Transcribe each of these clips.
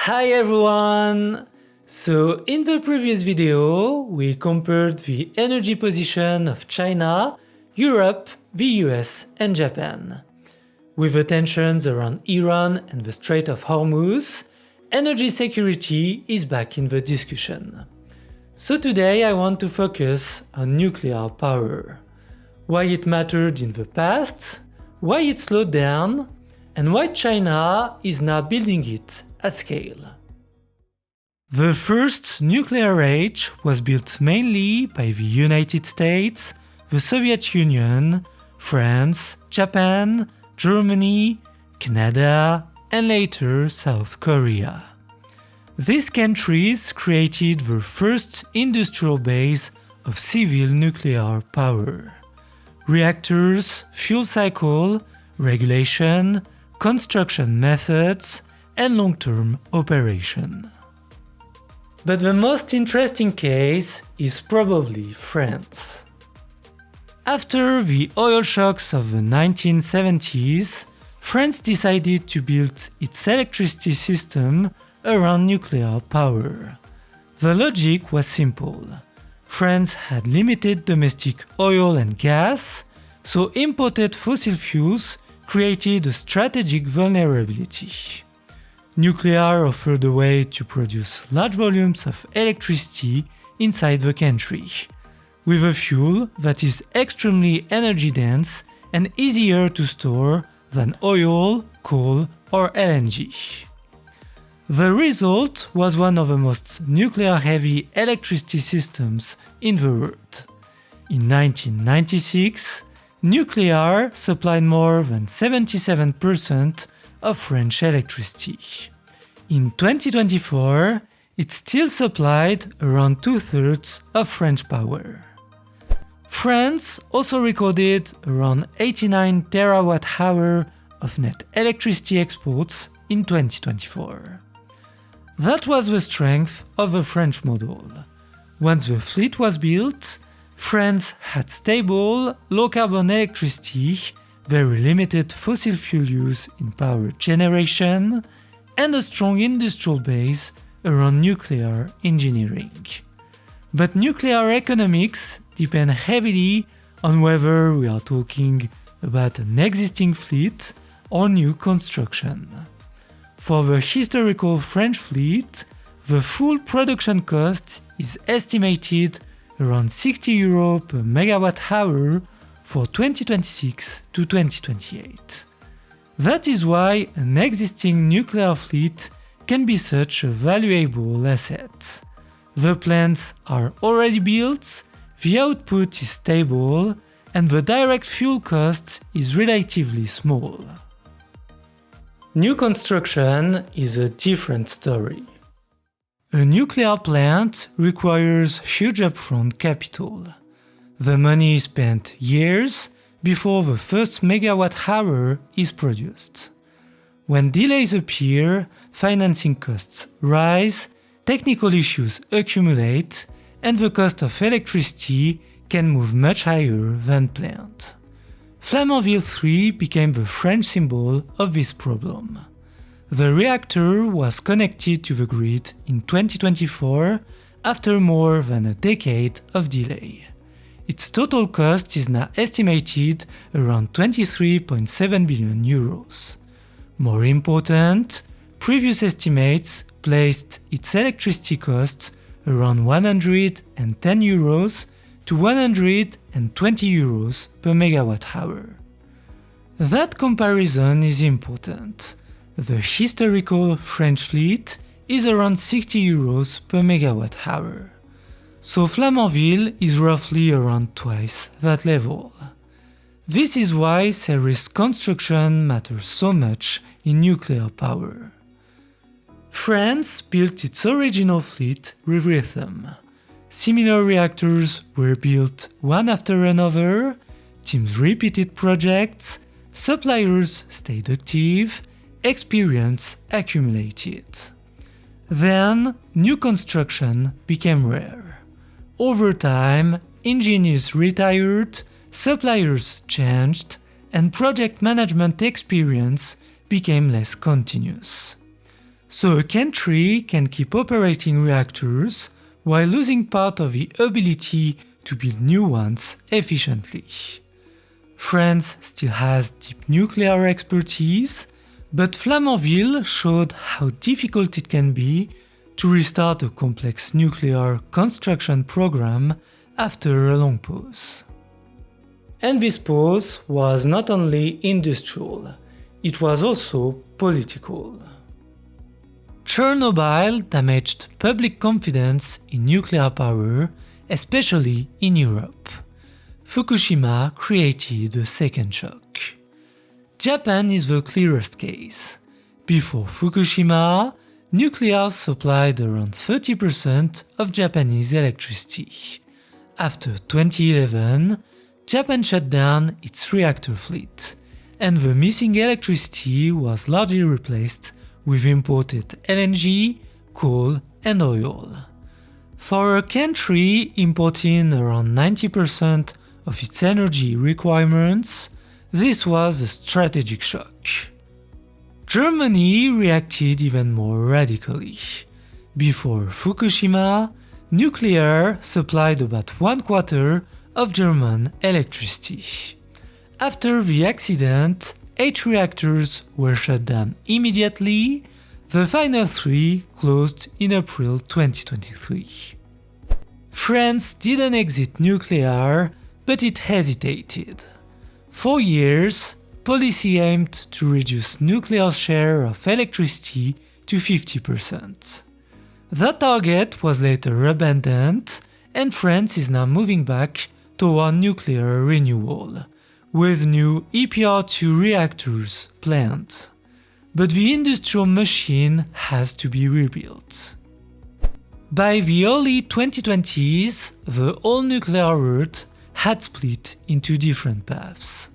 Hi everyone! So in the previous video, we compared the energy position of China, Europe, the US and Japan. With the tensions around Iran and the Strait of Hormuz, energy security is back in the discussion. So today I want to focus on nuclear power. Why it mattered in the past, why it slowed down, and why China is now building it at scale. The first nuclear age was built mainly by the United States, the Soviet Union, France, Japan, Germany, Canada, and later South Korea. These countries created the first industrial base of civil nuclear power. Reactors, fuel cycle, regulation, construction methods, and long-term operation. But the most interesting case is probably France. After the oil shocks of the 1970s, France decided to build its electricity system around nuclear power. The logic was simple. France had limited domestic oil and gas, so imported fossil fuels created a strategic vulnerability. Nuclear offered a way to produce large volumes of electricity inside the country, with a fuel that is extremely energy dense and easier to store than oil, coal, or LNG. The result was one of the most nuclear-heavy electricity systems in the world. In 1996, nuclear supplied more than 77% of French electricity. In 2024, it still supplied around 2/3 of French power. France also recorded around 89 TWh of net electricity exports in 2024. That was the strength of the French model. Once the fleet was built, France had stable, low-carbon electricity, very limited fossil fuel use in power generation, and a strong industrial base around nuclear engineering. But nuclear economics depend heavily on whether we are talking about an existing fleet or new construction. For the historical French fleet, the full production cost is estimated around 60 euro per megawatt hour for 2026 to 2028. That is why an existing nuclear fleet can be such a valuable asset. The plants are already built, the output is stable, and the direct fuel cost is relatively small. New construction is a different story. A nuclear plant requires huge upfront capital. The money is spent years before the first megawatt hour is produced. When delays appear, financing costs rise, technical issues accumulate, and the cost of electricity can move much higher than planned. Flamanville 3 became the French symbol of this problem. The reactor was connected to the grid in 2024 after more than a decade of delay. Its total cost is now estimated around 23.7 billion euros. More important, previous estimates placed its electricity cost around 110 euros to 120 euros per megawatt hour. That comparison is important. The historical French fleet is around 60 euros per megawatt hour. So Flamanville is roughly around twice that level. This is why serious construction matters so much in nuclear power. France built its original fleet with rhythm. Similar reactors were built one after another, teams repeated projects, suppliers stayed active, experience accumulated. Then, new construction became rare. Over time, engineers retired, suppliers changed, and project management experience became less continuous. So a country can keep operating reactors while losing part of the ability to build new ones efficiently. France still has deep nuclear expertise, but Flamanville showed how difficult it can be to restart a complex nuclear construction program after a long pause. And this pause was not only industrial, it was also political. Chernobyl damaged public confidence in nuclear power, especially in Europe. Fukushima created a second shock. Japan is the clearest case. Before Fukushima, nuclear supplied around 30% of Japanese electricity. After 2011, Japan shut down its reactor fleet, and the missing electricity was largely replaced with imported LNG, coal, and oil. For a country importing around 90% of its energy requirements, this was a strategic shock. Germany reacted even more radically. Before Fukushima, nuclear supplied about 1/4 of German electricity. After the accident, 8 reactors were shut down immediately. The final 3 closed in April 2023. France didn't exit nuclear, but it hesitated. For years, policy aimed to reduce nuclear's share of electricity to 50%. That target was later abandoned, and France is now moving back toward nuclear renewal, with new EPR2 reactors planned. But the industrial machine has to be rebuilt. By the early 2020s, the all-nuclear route had split into different paths.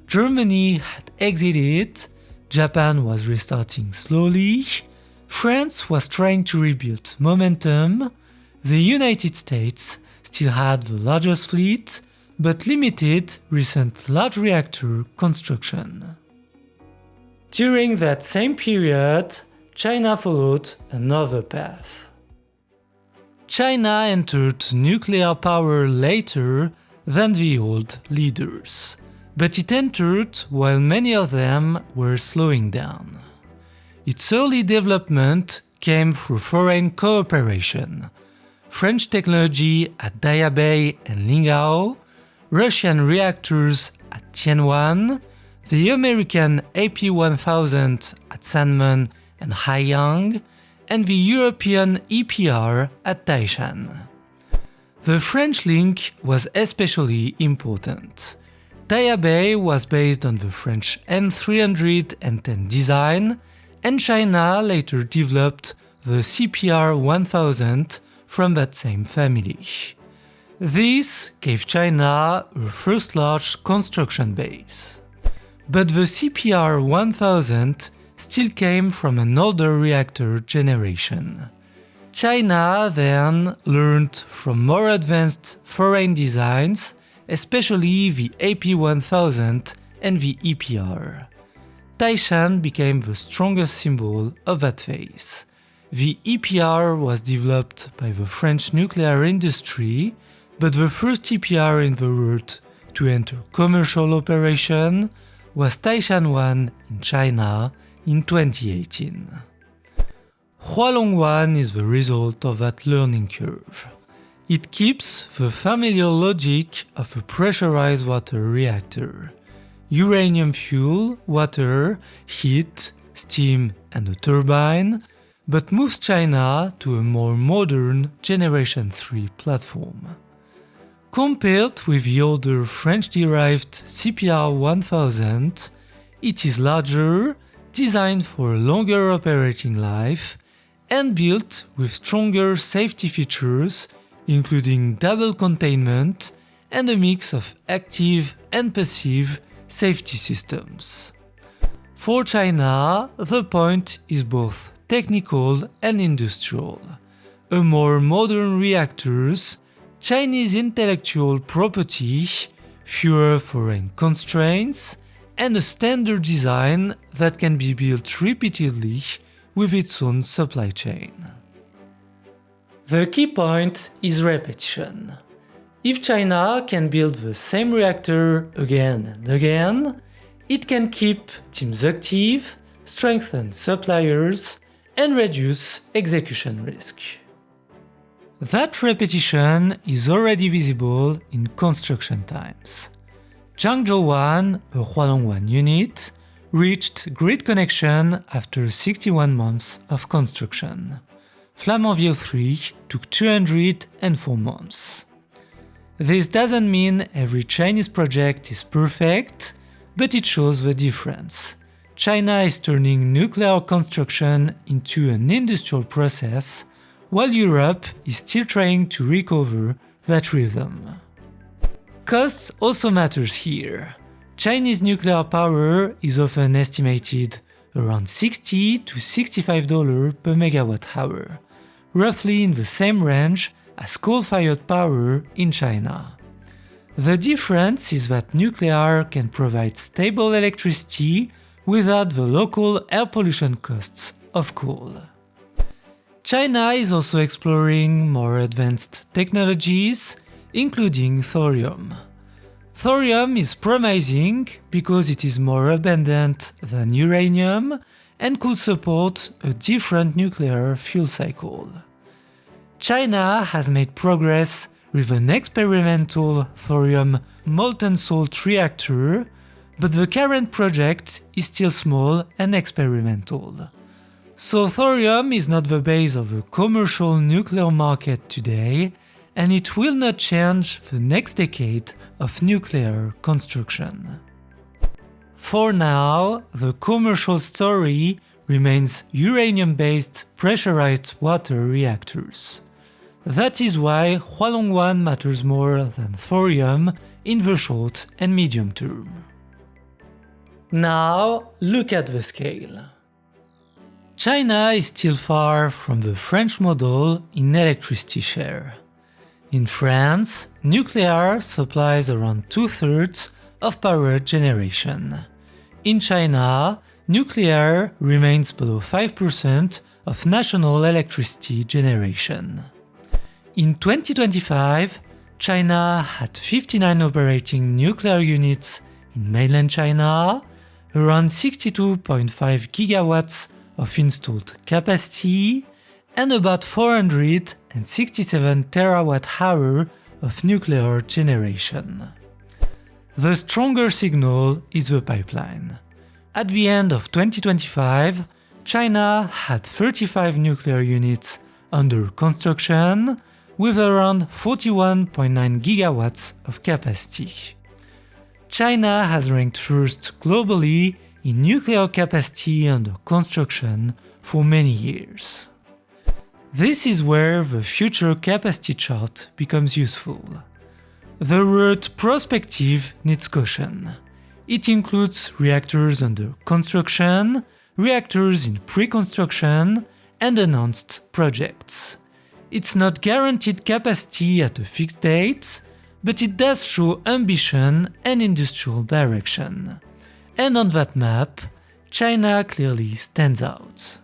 Germany had exited, Japan was restarting slowly, France was trying to rebuild momentum, the United States still had the largest fleet, but limited recent large reactor construction. During that same period, China followed another path. China entered nuclear power later than the old leaders, but it entered while many of them were slowing down. Its early development came through foreign cooperation: French technology at Daya Bay and Linggao, Russian reactors at Tianwan, the American AP1000 at Sanmen and Haiyang, and the European EPR at Taishan. The French link was especially important. Daya Bay was based on the French M310 design, and China later developed the CPR1000 from that same family. This gave China her first large construction base. But the CPR1000 still came from an older reactor generation. China then learned from more advanced foreign designs, especially the AP1000 and the EPR. Taishan became the strongest symbol of that phase. The EPR was developed by the French nuclear industry, but the first EPR in the route to enter commercial operation was Hualong One in China in 2018. Hualong One is the result of that learning curve. It keeps the familiar logic of a pressurized water reactor: uranium fuel, water, heat, steam, and a turbine, but moves China to a more modern Generation 3 platform. Compared with the older French-derived CPR1000, it is larger, designed for a longer operating life, and built with stronger safety features, including double containment and a mix of active and passive safety systems. For China, the point is both technical and industrial. A more modern reactors, Chinese intellectual property, fewer foreign constraints, and a standard design that can be built repeatedly with its own supply chain. The key point is repetition. If China can build the same reactor again and again, it can keep teams active, strengthen suppliers, and reduce execution risk. That repetition is already visible in construction times. Changzhou One, a Hualong One unit, reached grid connection after 61 months of construction. Flamanville 3 took 204 months. This doesn't mean every Chinese project is perfect, but it shows the difference. China is turning nuclear construction into an industrial process, while Europe is still trying to recover that rhythm. Costs also matters here. Chinese nuclear power is often estimated around $60 to $65 per megawatt hour, roughly in the same range as coal-fired power in China. The difference is that nuclear can provide stable electricity without the local air pollution costs of coal. China is also exploring more advanced technologies, including thorium. Thorium is promising because it is more abundant than uranium and could support a different nuclear fuel cycle. China has made progress with an experimental thorium molten salt reactor, but the current project is still small and experimental. So thorium is not the base of a commercial nuclear market today, and it will not change the next decade of nuclear construction. For now, the commercial story remains uranium-based pressurized water reactors. That is why Hualong One matters more than thorium in the short and medium term. Now, look at the scale. China is still far from the French model in electricity share. In France, nuclear supplies around 2/3 of power generation. In China, nuclear remains below 5% of national electricity generation. In 2025, China had 59 operating nuclear units in mainland China, around 62.5 gigawatts of installed capacity, and about 467 terawatt-hours of nuclear generation. The stronger signal is the pipeline. At the end of 2025, China had 35 nuclear units under construction, with around 41.9 gigawatts of capacity. China has ranked first globally in nuclear capacity under construction for many years. This is where the future capacity chart becomes useful. The word prospective needs caution. It includes reactors under construction, reactors in pre-construction, and announced projects. It's not guaranteed capacity at a fixed date, but it does show ambition and industrial direction. And on that map, China clearly stands out.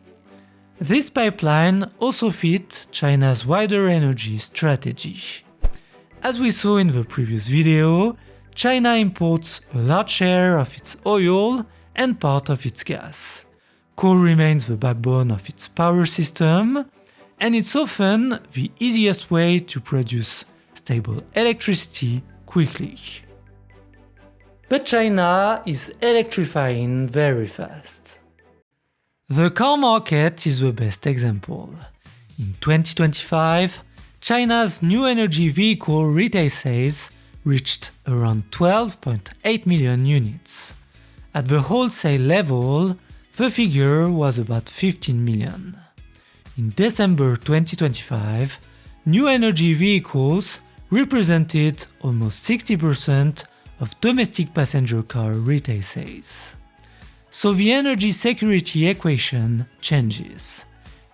This pipeline also fits China's wider energy strategy. As we saw in the previous video, China imports a large share of its oil and part of its gas. Coal remains the backbone of its power system, and it's often the easiest way to produce stable electricity quickly. But China is electrifying very fast. The car market is the best example. In 2025, China's new energy vehicle retail sales reached around 12.8 million units. At the wholesale level, the figure was about 15 million. In December 2025, new energy vehicles represented almost 60% of domestic passenger car retail sales. So the energy security equation changes.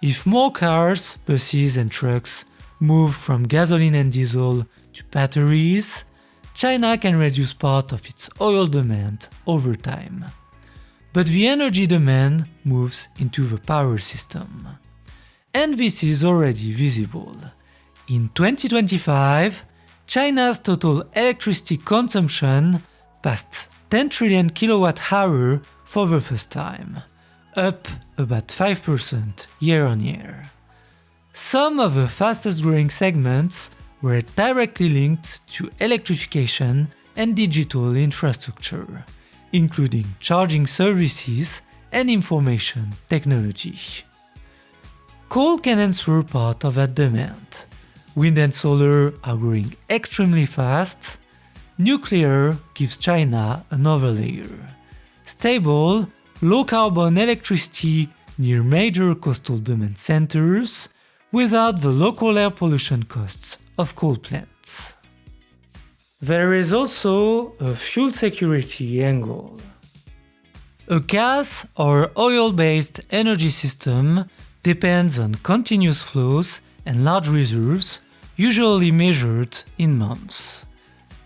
If more cars, buses and trucks move from gasoline and diesel to batteries, China can reduce part of its oil demand over time. but the energy demand moves into the power system. And this is already visible. In 2025, China's total electricity consumption passed 10 trillion kilowatt-hour for the first time, up about 5% year-on-year. Some of the fastest growing segments were directly linked to electrification and digital infrastructure, including charging services and information technology. Coal can answer part of that demand. Wind and solar are growing extremely fast. Nuclear gives China another layer. Stable, low-carbon electricity near major coastal demand centers without the local air pollution costs of coal plants. There is also a fuel security angle. A gas or oil-based energy system depends on continuous flows and large reserves, usually measured in months.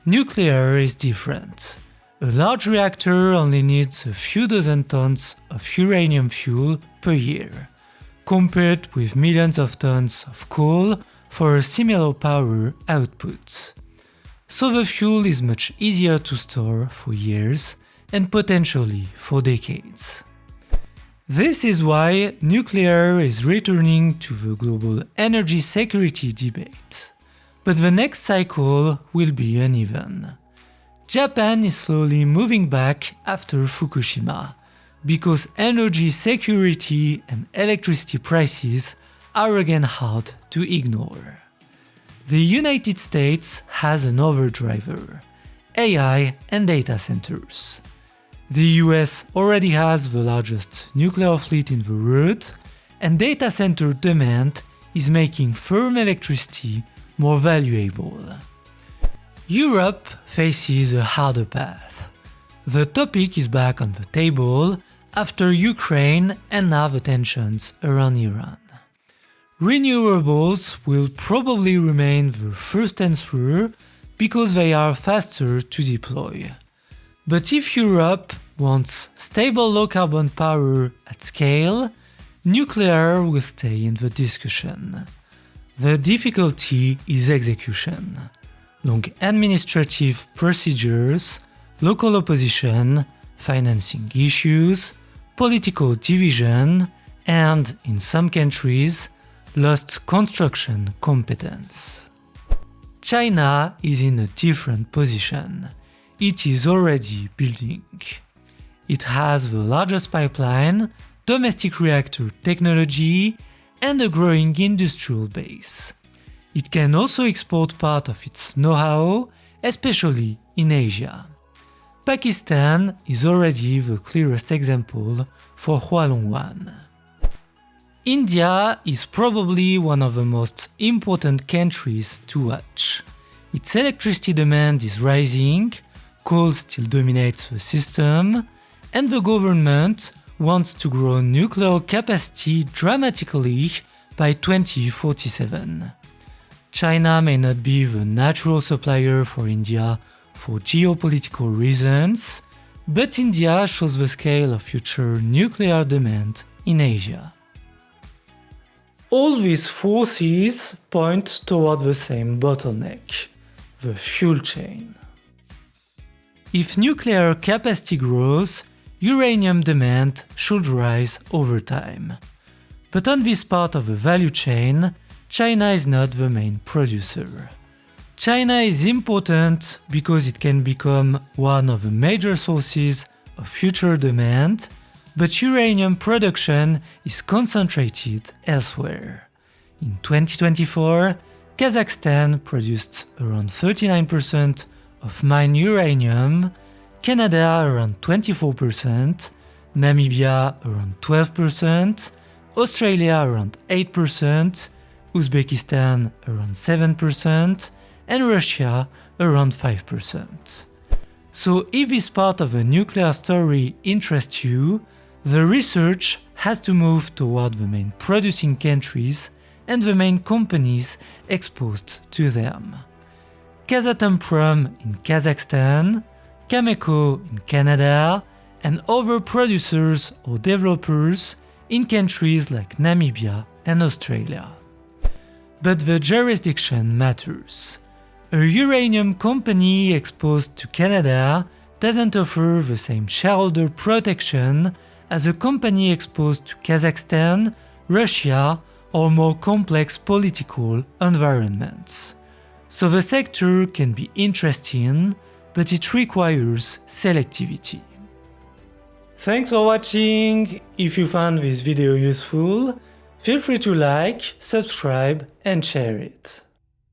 Nuclear is different. A large reactor only needs a few dozen tons of uranium fuel per year, compared with millions of tons of coal for a similar power output. So the fuel is much easier to store for years and potentially for decades. This is why nuclear is returning to the global energy security debate. But the next cycle will be uneven. Japan is slowly moving back after Fukushima, because energy security and electricity prices are again hard to ignore. The United States has another driver: AI and data centers. The US already has the largest nuclear fleet in the world, and data center demand is making firm electricity more valuable. Europe faces a harder path. The topic is back on the table after Ukraine and now the tensions around Iran. Renewables will probably remain the first answer because they are faster to deploy. But if Europe wants stable low-carbon power at scale, nuclear will stay in the discussion. The difficulty is execution. Long administrative procedures, local opposition, financing issues, political division, and, in some countries, lost construction competence. China is in a different position. It is already building. It has the largest pipeline, domestic reactor technology, and a growing industrial base. It can also export part of its know-how, especially in Asia. Pakistan is already the clearest example for Hualong One. India is probably one of the most important countries to watch. Its electricity demand is rising, coal still dominates the system, and the government wants to grow nuclear capacity dramatically by 2047. China may not be the natural supplier for India for geopolitical reasons, but India shows the scale of future nuclear demand in Asia. All these forces point toward the same bottleneck: the fuel chain. If nuclear capacity grows, uranium demand should rise over time. But on this part of the value chain, China is not the main producer. China is important because it can become one of the major sources of future demand, but uranium production is concentrated elsewhere. In 2024, Kazakhstan produced around 39% of mined uranium, Canada around 24%, Namibia around 12%, Australia around 8%, Uzbekistan around 7%, and Russia around 5%. So if this part of the nuclear story interests you, the research has to move toward the main producing countries and the main companies exposed to them. Kazatomprom in Kazakhstan, Cameco in Canada, and other producers or developers in countries like Namibia and Australia. But the jurisdiction matters. A uranium company exposed to Canada doesn't offer the same shareholder protection as a company exposed to Kazakhstan, Russia, or more complex political environments. So the sector can be interesting, but it requires selectivity. Thanks for watching! If you found this video useful, feel free to like, subscribe and share it.